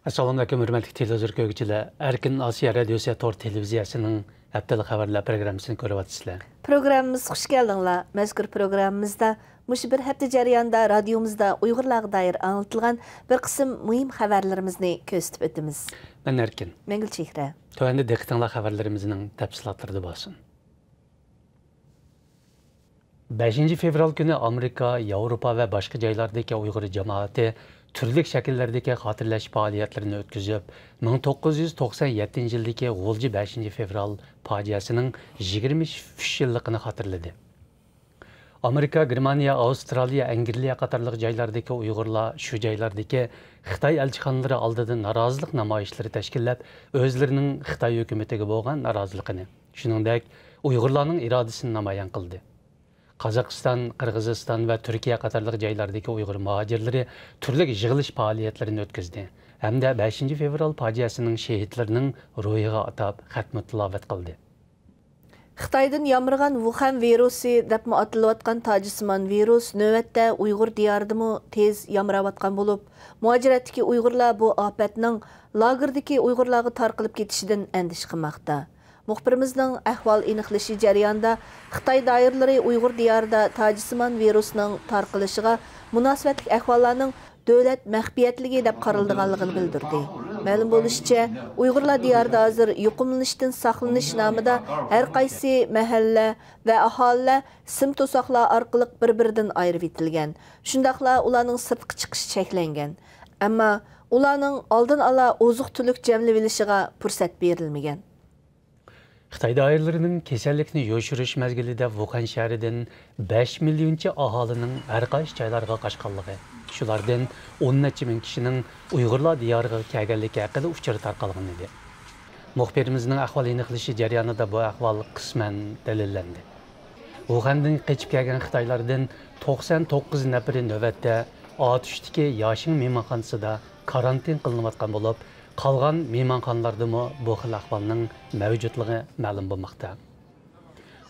Assalamu alaikum, hürmetli televizyon köygüçüler. Erkin Asiya Radyosu Tor Televiziyasının haftalık haberler programmasını ko'ryapsizlar. Programmamız hoş geldinglar. Mazkur programmamızda mush bir hafta jarayonida radiomizda Uyg'urlarga dair anlatılgan bir qism muhim xabarlarimizni ko'rsatib o'tamiz. Ben Erkin. Men Gulchehra. Tövende diqqatinglar xabarlarimizning tafsilotlarida bo'lsin. 5 fevral günü Amerika, Avrupa ve başka joylardagi Uyg'ur jamoati turli shakllardagi xotirlash faoliyatlarini o'tkazib, 1997 yildagi G'ulji 5 fevral fojiasining 23 yilligini xotirladi. Amerika, Germaniya, Avstraliya, Angliya qatorliq joylardagi Uyg'urlar shu joylardagi Xitoy elchixonalari oldida norozilik namoyishlari tashkillab, o'zlarining Xitoy hukumatiga bo'lgan noroziligini, shuningdek, Uyg'urlarning irodasini namoyon qildi. Qozog'iston, Qirg'iziston va Turkiya qatorliq joylardagi Uyg'ur muhojirlari turli yig'ilish faoliyatlarini o'tkazdi hamda 5 fevral fojiasining shahidlarining ro'yiga atab xatmi tilovat qildi. Xitoydan yomg'irgan Wuhan virusi deb atılıyotgan tajisimon virus navbatda Uyg'ur diyoridimi tez yomg'irayotgan bo'lib, muhojiratdagi Uyg'urlar bu ofatning lagerdagi Uyg'urlarga tarqalib ketishidan andish qilmoqda. Muxbirimizning ahvol aniqlashi jarayonida Xitoy doiralari Uyg'ur diyorida tajisimon virusning tarqalishiga munosabatli ahvollarning davlat maxfiyatligi deb qaraldiganligini bildirdi. Ma'lum bo'lishicha, Uyg'urlar diyorida hozir yuqumlanishdan saqlanish nomida har qaysi mahalla va aholilar sim to'soqlar orqali bir-biridan ayirib etilgan. Shundaqla ularning sirtqa chiqishi cheklangan. Ammo ularning oldin ola oziq-tulik jamlab olishiga fursat berilmagan. Xitoy doiralarining kasallikni yo'shirish mezgilida Wuhan shahridan 5 millioncha aholining har qaysi joylarga qochganligi, shulardan 10 necha ming kishining Uyg'urlar diyoriga kelganligi haqida uchur tarqalgan edi. Muxbirimizning ahvol aniqlashi jarayonida bu ahvol qisman dalillandi. Wuhandan qochib kelgan Xitoylardan 99 nafari navbatda Atuşdagi Yashin mehmonxonasida karantin qilinayotgan bo'lib, qolgan mehmonxonalardami bu xil ahvolning mavjudligi ma'lum bo'lmoqda.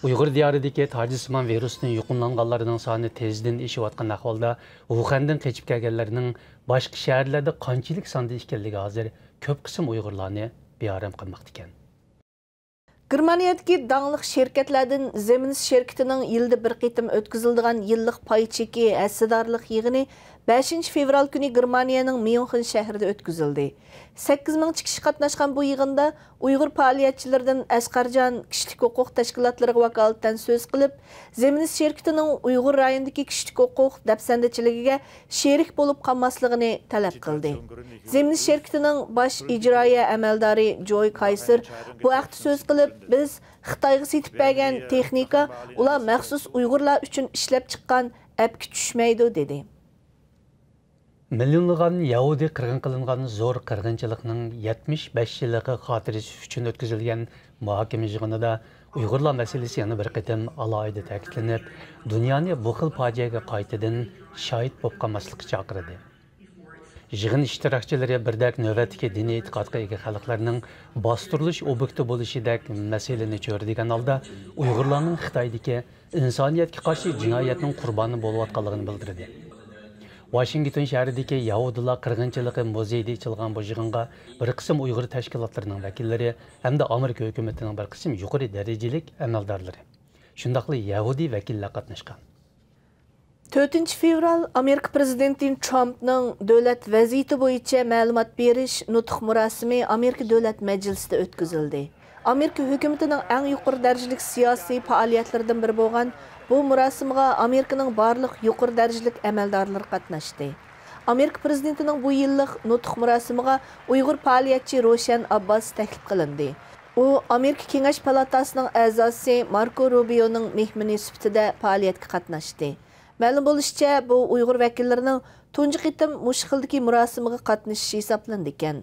Uyg'ur diyoridagi tajisimon virusning yuqumlanganlarining soni tezdan oshayotgan ahvolda Wuhandan qochib kelganlarning boshqa shaharlarda qanchalik sonda ekanligi hozir ko'p qism Uyg'urlarni beorom qilmoqda ekan. Germaniyadagi dangliq şirketlerden Zemins şirketining yilda bir qitim o'tkaziladigan yillik pay cheki hassadorlik yig'ini 5 fevral kuni Germaniyaning Myunxen shahrida o'tkazildi. 8 ming kishi qatnashgan bu yig'inda Uyg'ur faoliyatchilaridan Asqarjon kishilik huquq tashkilotlariga vakolatdan so'z qilib, Zemins şirketining Uyg'ur rayonidagi kishilik huquq dafsandachiligiga sherik bo'lib qolmasligini talab qildi. Zemins şirketining bosh ijroiya amaldori Joy Kaiser bu haqda so'z qilib, biz Xitoyga setib bergan texnika ular maxsus Uyg'urlar uchun ishlab chiqqan apga tushmaydi dedi. Milyonlagan Yahudi qirg'in qilingan zo'r qirg'inchilikning 75 yilliga xotirasi uchun o'tkazilgan muhokama yig'inida Uyg'urlar masalasi yana bir qitim alohida ta'kidlanib, dunyoni bu xil fojiaga qaytadan shohid bo'lib qolmaslikka chaqirdi. Yig'in ishtirokchilari birdak navbatdagi diniy e'tiqodga ega xalqlarning bostirilish obyekti bo'lishidek masalani ko'rdigan holda Uyg'urlarning Xitoydagi insoniyatga qarshi jinoyatning qurboni bo'layotganligini bildirdi. Washington shahridagi Yahudilar qirg'inchiligi muzeyida ochilgan bu yig'inga bir qism Uyg'ur tashkilotlarining vakillari hamda Amerika hukumatining bir qism yuqori darajalik amaldorlari, shundaqli Yahudi vakillar qatnashgan. 4 fevral Amerika prezidenti Trumpning davlat vaziyati bo'yicha ma'lumot berish nutq murosimi Amerika Davlat Majlisida o'tkazildi. Amerika hukumatining eng yuqori darajalik siyosiy faoliyatlaridan biri bo'lgan bu murosimga Amerikaning barliq yuqori darajalik amaldorlari qatnashdi. Amerika prezidentining bu yillik nutq murosimiga Uyg'ur faoliyatchi Roshan Abbas taklif qilindi. U Amerika Kengash palatasining a'zosi Marco Rubioning mehmoni sifatida faoliyatga qatnashdi. Ma'lum bo'lishicha, bu Uyg'ur vakillarining tunji qitim mushkildagi murosimiga qatnashishi hisoblandi ekan.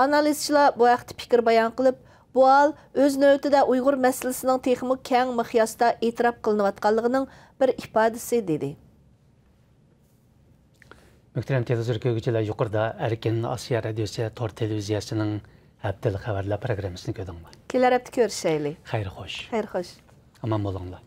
Analizchilar bu haqda fikr bayon qilib, bu hol o'z navbatida Uyg'ur masalasining texmi keng miqyosda e'tirof qilinayotganligining bir ifodasi dedi. Muhtaram televizor ko'ruvchilar, yuqorida Erkin Asiya Radyosu Tor Televiziyasining haftalik xabarlar programmasini ko'rdinglar. Kelar hafta ko'rishaylik. Xayr xo'sh. Xayr xo'sh. Aman bo'linglar.